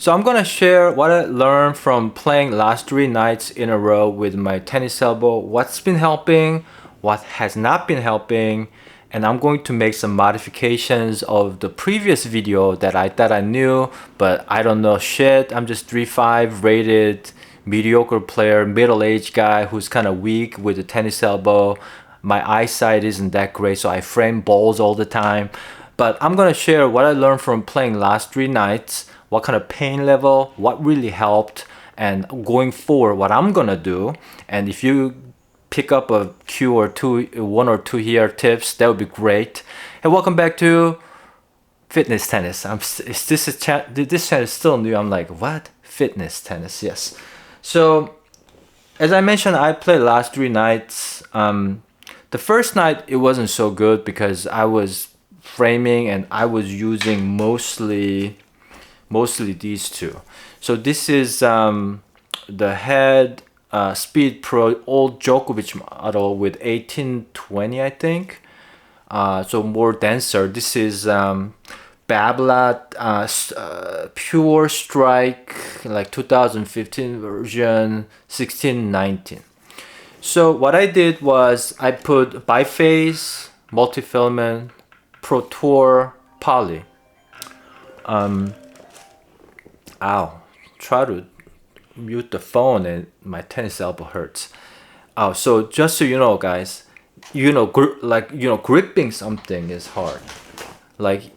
So I'm gonna share what I learned from playing last 3 nights in a row with my tennis elbow, what's been helping, what has not been helping, and I'm going to make some modifications of the previous video that I thought I knew, but I don't know shit. I'm just 3.5 rated, mediocre player, middle-aged guy who's kind of weak with the tennis elbow. My eyesight isn't that great, so I frame balls all the time. But I'm gonna share what I learned from playing last 3 nights, what kind of pain level, what really helped, and going forward, what I'm gonna do. And if you pick up a Q or two, one or two here tips, that would be great. And welcome back to Fitness Tennis. This channel is still new. I'm like, what? Fitness Tennis, yes. So, as I mentioned, I played last 3 nights. The first night, it wasn't so good because I was framing and I was using mostly these two. So this is the head Speed Pro old Djokovic model with 1820, I think. So more denser. This is Babolat Pure Strike, like 2015 version, 1619. So what I did was I put biphase, multifilament, Pro Tour, poly. Try to mute the phone and my tennis elbow hurts. So just so you know, guys, gripping something is hard. Like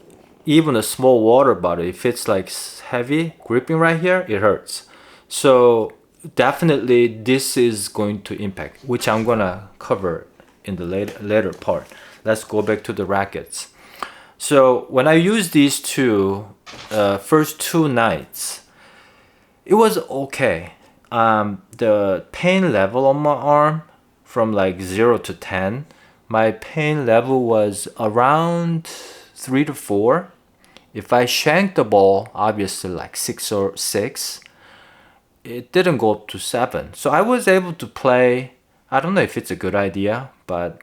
even a small water bottle, if it's like heavy, gripping right here, it hurts. So definitely this is going to impact, which I'm gonna cover in the later part. Let's go back to the rackets. So when I used these two, first 2 nights, it was okay. The pain level on my arm from like 0 to 10, my pain level was around 3 to 4. If I shanked the ball, obviously like 6 or 6, it didn't go up to 7. So I was able to play. I don't know if it's a good idea, but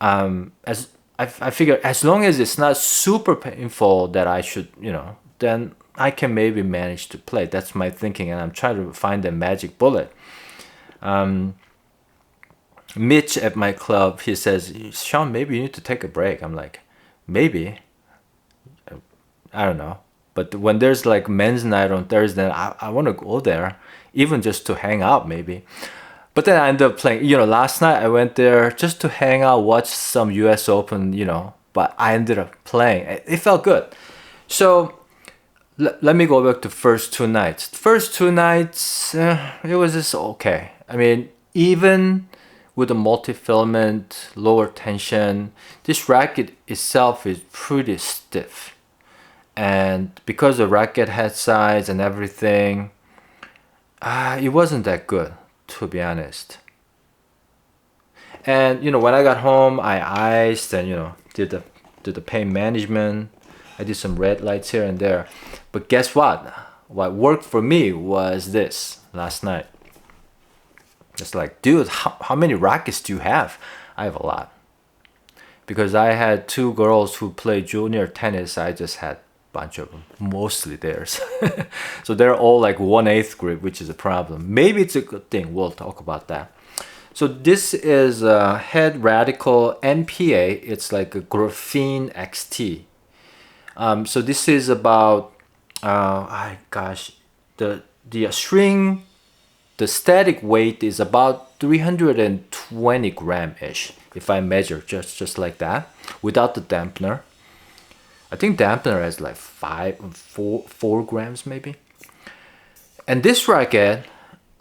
as I figure as long as it's not super painful that I should, then I can maybe manage to play. That's my thinking, and I'm trying to find the magic bullet. Mitch at my club, he says, Sean, maybe you need to take a break. I'm like, maybe. I don't know. But when there's like men's night on Thursday, I want to go there, even just to hang out maybe. But then I ended up playing, last night I went there just to hang out, watch some US Open, but I ended up playing. It felt good. So let me go back to first 2 nights. First 2 nights, it was just okay. I mean, even with the multi-filament, lower tension, this racket itself is pretty stiff. And because of racket head size and everything, it wasn't that good, to be honest. And when I got home, I iced and did the pain management. I did some red lights here and there. But guess what? What worked for me was this last night. It's like, dude, how many rackets do you have? I have a lot. Because I had 2 girls who play junior tennis, I just had a bunch of them, mostly theirs. So they're all like 1/8 grip, which is a problem. Maybe it's a good thing. We'll talk about that. So this is a Head Radical MPA. It's like a Graphene XT. So this is about, the string, the static weight is about 320 gram-ish, if I measure just like that, without the dampener. I think dampener has like 4 grams maybe. And this racket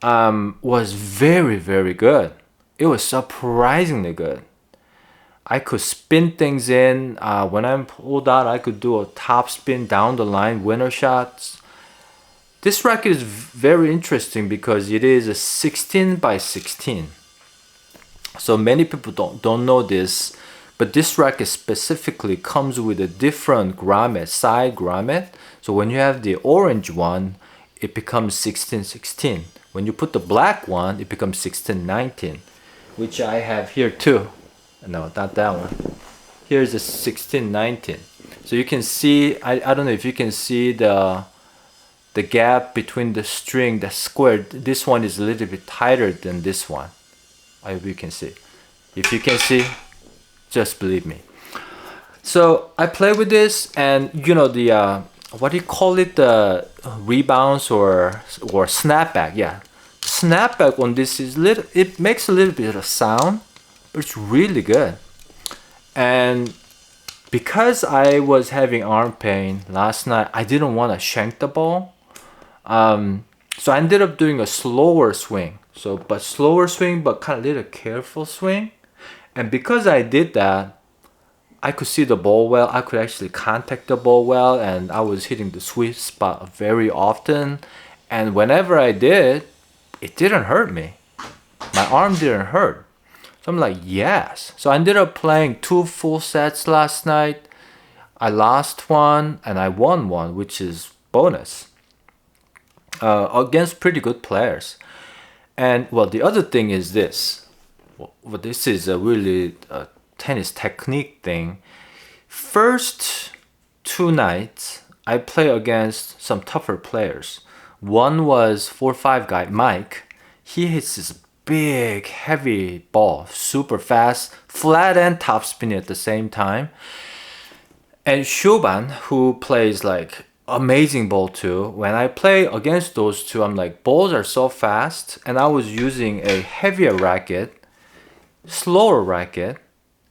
was very, very good. It was surprisingly good. I could spin things in. When I'm pulled out, I could do a top spin down the line, winner shots. This racket is very interesting because it is a 16 by 16. So many people don't know this, but this racket specifically comes with a different grommet, side grommet. So when you have the orange one, it becomes 16-16. When you put the black one, it becomes 16-19, which I have here too. No, not that one. Here's a 16-19. So you can see, I don't know if you can see the the gap between the string, the square, this one is a little bit tighter than this one. I hope you can see. If you can see, just believe me. So I play with this, and you know the what do you call it, the rebounds or snapback? Yeah, snapback on this is little. It makes a little bit of sound, but it's really good. And because I was having arm pain last night, I didn't want to shank the ball. So I ended up doing a slower swing. But kind of little careful swing. And because I did that, I could see the ball well. I could actually contact the ball well, and I was hitting the sweet spot very often. And whenever I did, it didn't hurt me. My arm didn't hurt. So I'm like, yes. So I ended up playing 2 full sets last night. I lost one and I won one, which is bonus, against pretty good players. And well, the other thing is this. Well, this is a really tennis technique thing. First 2 nights, I play against some tougher players. One was 4-5 guy, Mike. He hits this big, heavy ball, super fast, flat and topspin at the same time. And Shoban, who plays like amazing ball too. When I play against those two, I'm like, balls are so fast, and I was using a heavier racket, slower racket,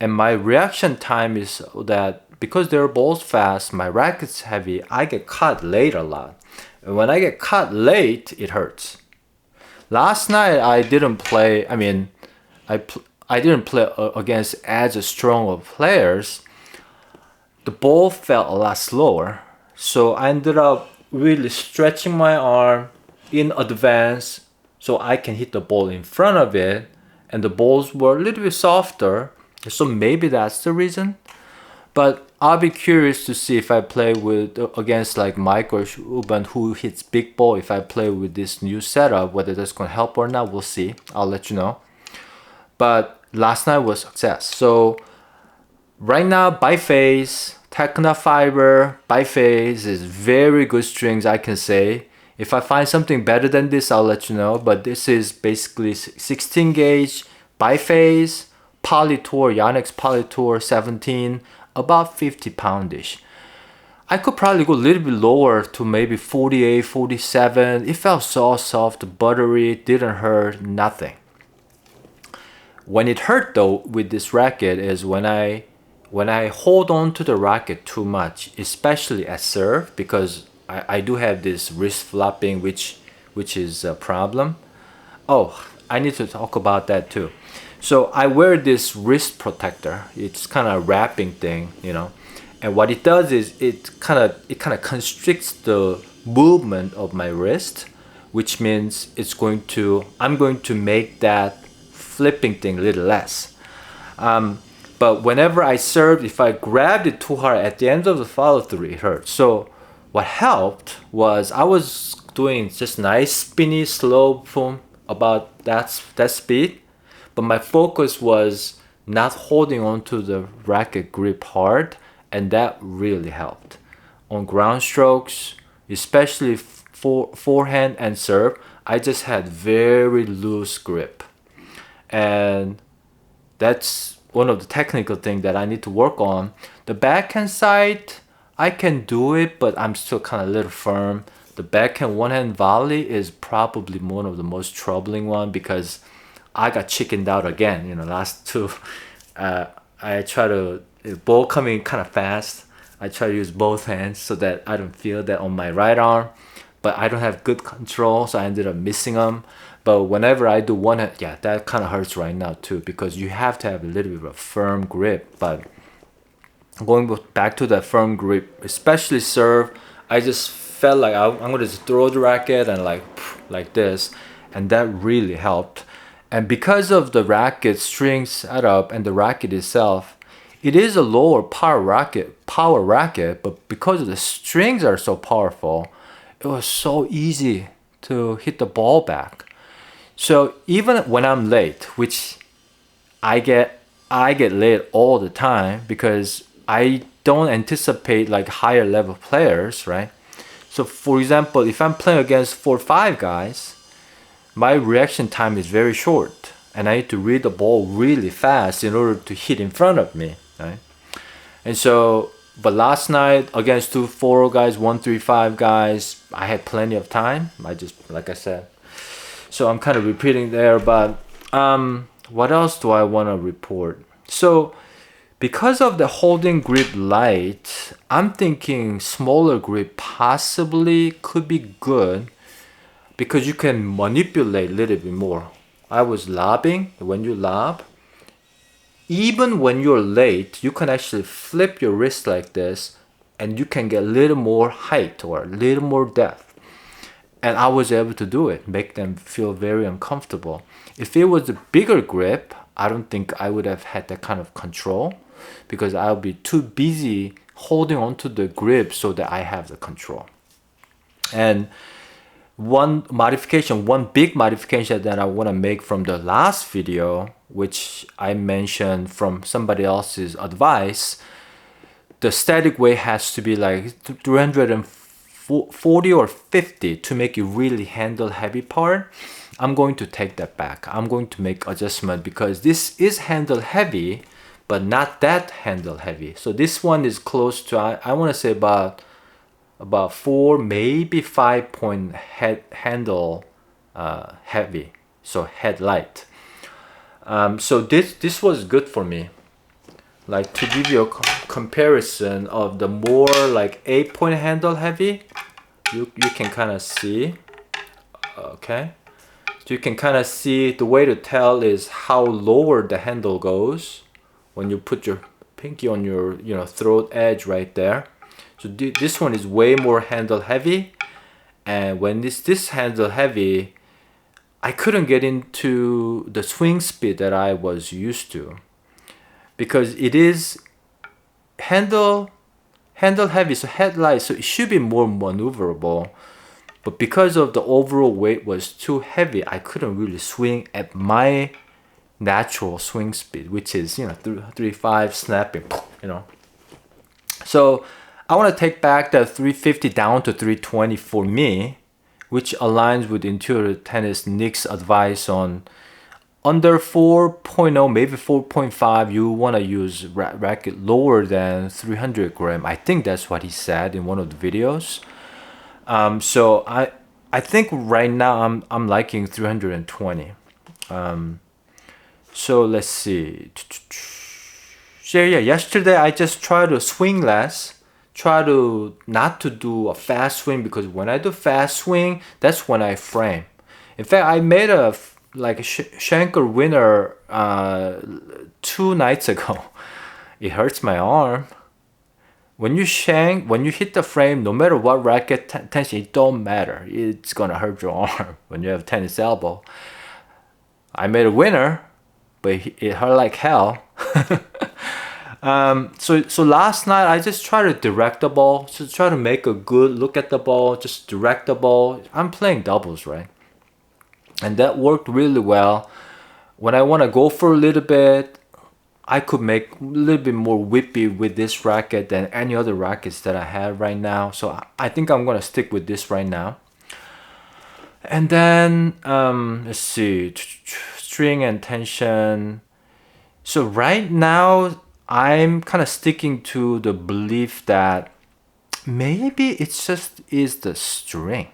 and my reaction time is that because their balls fast, my racket's heavy, I get caught late a lot. And when I get caught late, it hurts. Last night I didn't play. I mean, I didn't play against as strong of players. The ball felt a lot slower, so I ended up really stretching my arm in advance so I can hit the ball in front of it, and the balls were a little bit softer. So maybe that's the reason. But I'll be curious to see if I play with against like Mike or Uban who hits big ball. If I play with this new setup, whether that's gonna help or not, we'll see. I'll let you know. But last night was success. So right now, biphase, Tecna Fiber, biphase is very good strings, I can say. If I find something better than this, I'll let you know. But this is basically 16 gauge biphase, Polytour, Yonex Polytour 17, about 50 poundish. I could probably go a little bit lower to maybe 48, 47. It felt so soft, buttery, didn't hurt, nothing. When it hurt though with this racket is when I hold on to the racket too much, especially at serve, because I do have this wrist flopping, which is a problem. Oh, I need to talk about that too. So I wear this wrist protector. It's kind of a wrapping thing, you know. And what it does is it kind of constricts the movement of my wrist, which means I'm going to make that flipping thing a little less. But whenever I served, if I grabbed it too hard at the end of the follow through, it hurts. So what helped was I was doing just nice spinny slow boom about that speed, but my focus was not holding onto the racket grip hard, and that really helped. On ground strokes, especially forehand and serve, I just had very loose grip. And that's one of the technical things that I need to work on. The backhand side, I can do it, but I'm still kind of a little firm. The backhand one-hand volley is probably one of the most troubling one because I got chickened out again. You know, last two, I try to, ball coming kind of fast. I try to use both hands so that I don't feel that on my right arm, but I don't have good control, so I ended up missing them. But whenever I do one hand, yeah, that kind of hurts right now too, because you have to have a little bit of a firm grip. But going back to that firm grip, especially serve, I just felt like I'm going to just throw the racket and like this, and that really helped. And because of the racket string setup and the racket itself, it is a lower power racket, but because the strings are so powerful, it was so easy to hit the ball back. So even when I'm late, which I get late all the time because I don't anticipate like higher level players, right? So for example, if I'm playing against 4 or 5 guys, my reaction time is very short, and I need to read the ball really fast in order to hit in front of me, right? And so, but last night against 2-4 guys, 1-3-5 guys, I had plenty of time. I just, like I said, so I'm kind of repeating there. But what else do I want to report? So because of the holding grip light, I'm thinking smaller grip possibly could be good, because you can manipulate a little bit more. I was lobbing. When you lob, even when you're late, you can actually flip your wrist like this, and you can get a little more height or a little more depth. And I was able to do it, make them feel very uncomfortable. If it was a bigger grip, I don't think I would have had that kind of control, because I'll be too busy holding onto the grip so that I have the control. And one big modification that I want to make from the last video, which I mentioned from somebody else's advice, the static weight has to be like 340 or 50 to make it really handle heavy part. I'm going to take that back. I'm going to make adjustment, because this is handle heavy, but not that handle heavy. So this one is close to, I want to say about 4, maybe 5 point handle heavy, so headlight. So this was good for me. Like, to give you a comparison of the more like 8 point handle heavy, you can kind of see. Okay, so you can kind of see, the way to tell is how lower the handle goes when you put your pinky on your throat edge right there. So this one is way more handle heavy, and when this handle heavy, I couldn't get into the swing speed that I was used to, because it is handle heavy, so headlight, so it should be more maneuverable. But because of the overall weight was too heavy, I couldn't really swing at my natural swing speed, which is 3-5 snapping, So I want to take back that 350 down to 320 for me, which aligns with Intuitive Tennis Nick's advice on under 4.0, maybe 4.5, you want to use racket lower than 300 gram. I think that's what he said in one of the videos. So I think right now I'm liking 320. So let's see. So yeah, yesterday I just tried to swing less. Try to not to do a fast swing, because when I do fast swing, that's when I frame. In fact, I made a Shanker winner 2 nights ago. It hurts my arm. When you hit the frame, no matter what racket tension, it don't matter. It's gonna hurt your arm when you have tennis elbow. I made a winner, but it hurt like hell. So last night I just tried to direct the ball, just try to make a good look at the ball, just direct the ball. I'm playing doubles, right? And that worked really well. When I want to go for a little bit, I could make a little bit more whippy with this racket than any other rackets that I have right now. So I think I'm gonna stick with this right now. And then let's see, string and tension. So right now I'm kind of sticking to the belief that maybe it's just is the string.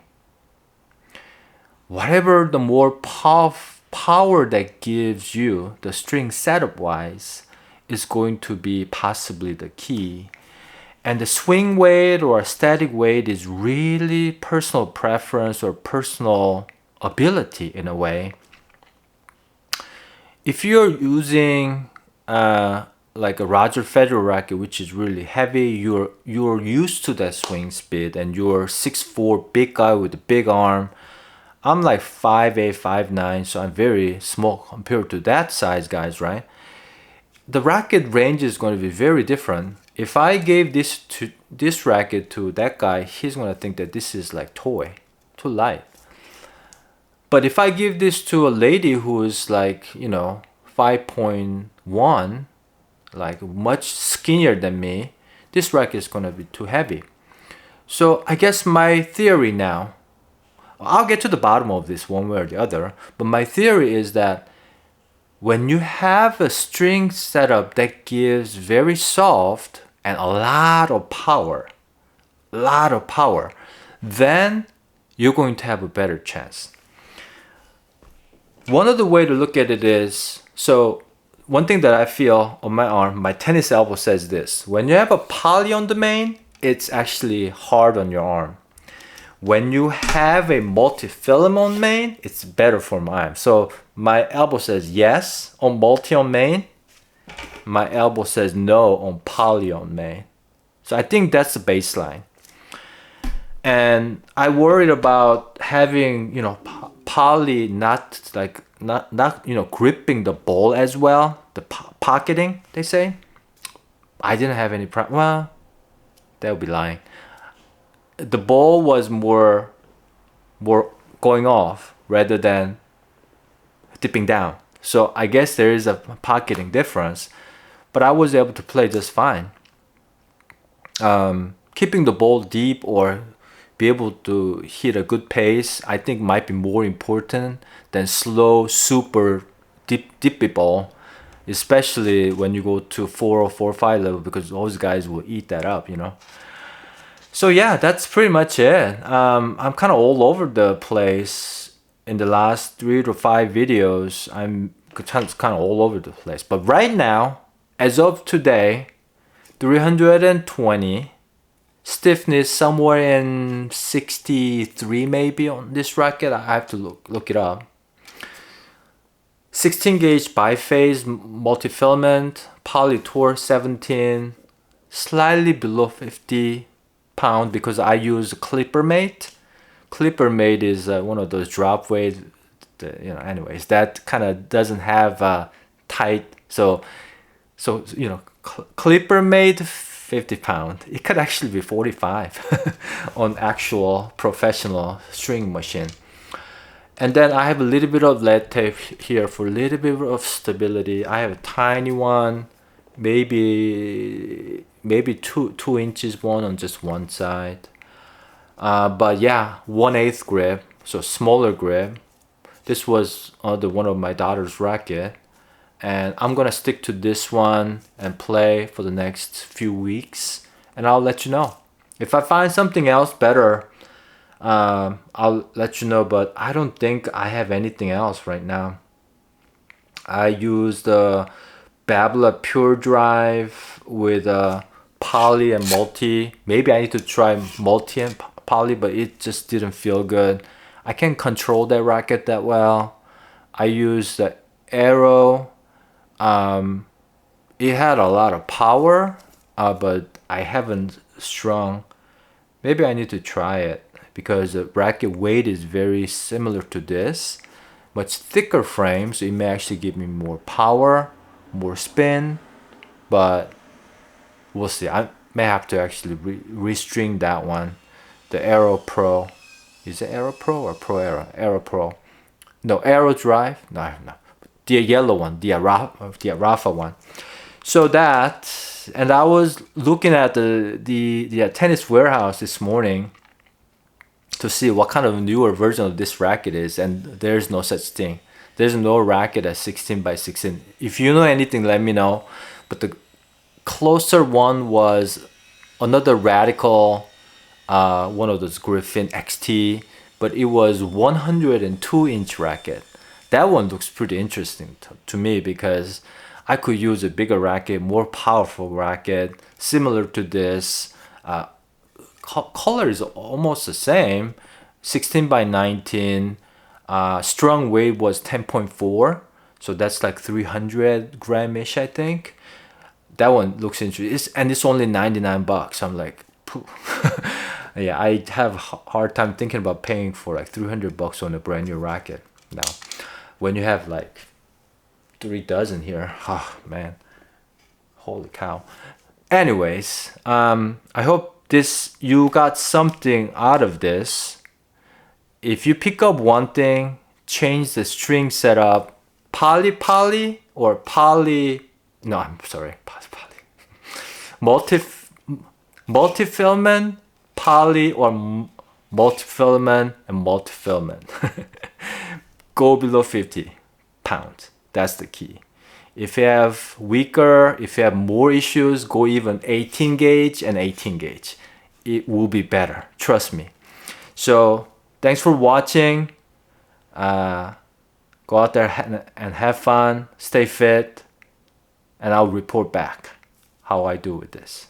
Whatever the more power that gives you, the string setup wise, is going to be possibly the key. And the swing weight or static weight is really personal preference or personal ability in a way. If you're using like a Roger Federer racket, which is really heavy, you're used to that swing speed, and you're 6'4", big guy with a big arm. I'm like 5'8", 5'9", so I'm very small compared to that size guys, right? The racket range is going to be very different. If I gave this racket to that guy, he's going to think that this is like toy, too light. But if I give this to a lady who is like, 5.1, like much skinnier than me, this racket is going to be too heavy. So I guess my theory now, I'll get to the bottom of this one way or the other, but my theory is that when you have a string setup that gives very soft and a lot of power, then you're going to have a better chance. One of the way to look at it is, so one thing that I feel on my arm, my tennis elbow says this: when you have a poly on the main, it's actually hard on your arm. When you have a multi-filament on main, it's better for my arm. So my elbow says yes on multi on main. My elbow says no on poly on main. So I think that's the baseline. And I worried about having, poly not gripping the ball as well, the pocketing, they say. I didn't have any problem. Well, that would be lying. The ball was more going off rather than dipping down. So I guess there is a pocketing difference, but I was able to play just fine. Keeping the ball deep or be able to hit a good pace, I think might be more important than slow, super dippy ball, especially when you go to 4 or 4 or 5 level, because those guys will eat that up, So yeah, that's pretty much it. I'm kind of all over the place in the last 3 to 5 videos. I'm kind of all over the place. But right now, as of today, 320, stiffness somewhere in 63 maybe on this racket. I have to look it up. 16 gauge biphase multi-filament, poly torque 17, slightly below 50 pound because I use Clipper Mate. Clipper Mate is one of those drop weight, anyways, that kind of doesn't have tight. So Clipper Mate 50 pound. It could actually be 45 on actual professional string machine. And then I have a little bit of lead tape here for a little bit of stability. I have a tiny one, maybe 2 inches one on just one side. But yeah, 1/8 grip, so smaller grip. This was one of my daughter's racket, and I'm gonna stick to this one and play for the next few weeks, and I'll let you know. If I find something else better, I'll let you know, but I don't think I have anything else right now. I use the Babla Pure Drive with poly and multi. Maybe I need to try multi and poly, but it just didn't feel good. I can't control that racket that well. I used the Arrow. It had a lot of power, but I haven't strung. Maybe I need to try it because the racket weight is very similar to this. Much thicker frame, so it may actually give me more power, more spin, but we'll see. I may have to actually restring that one. The Aero Pro. Is it Aero Pro or Pro Aero? Aero Pro. No, Aero Drive. No. The yellow one, the Rafa one. So that, and I was looking at the Tennis Warehouse this morning to see what kind of newer version of this racket is, and there's no such thing. There's no racket at 16 by 16. If you know anything, let me know. But the closer one was another Radical, one of those Griffin XT, but it was 102-inch racket. That one looks pretty interesting to me because I could use a bigger racket, more powerful racket, similar to this. Color is almost the same, 16 by 19. Strung weight was 10.4, so that's like 300 gram-ish, I think. That one looks interesting, and it's only $99. I'm like, yeah, I have a hard time thinking about paying for like $300 on a brand new racket now. When you have like 3 dozen here, oh man, holy cow. Anyways, I hope you got something out of this. If you pick up one thing, change the string setup, poly or poly, no, I'm sorry, poly, multi-filament, poly or multifilament and multifilament. Go below 50 pounds. That's the key. If you have weaker, if you have more issues, go even 18 gauge and 18 gauge. It will be better. Trust me. So thanks for watching. Go out there and have fun. Stay fit. And I'll report back how I do with this.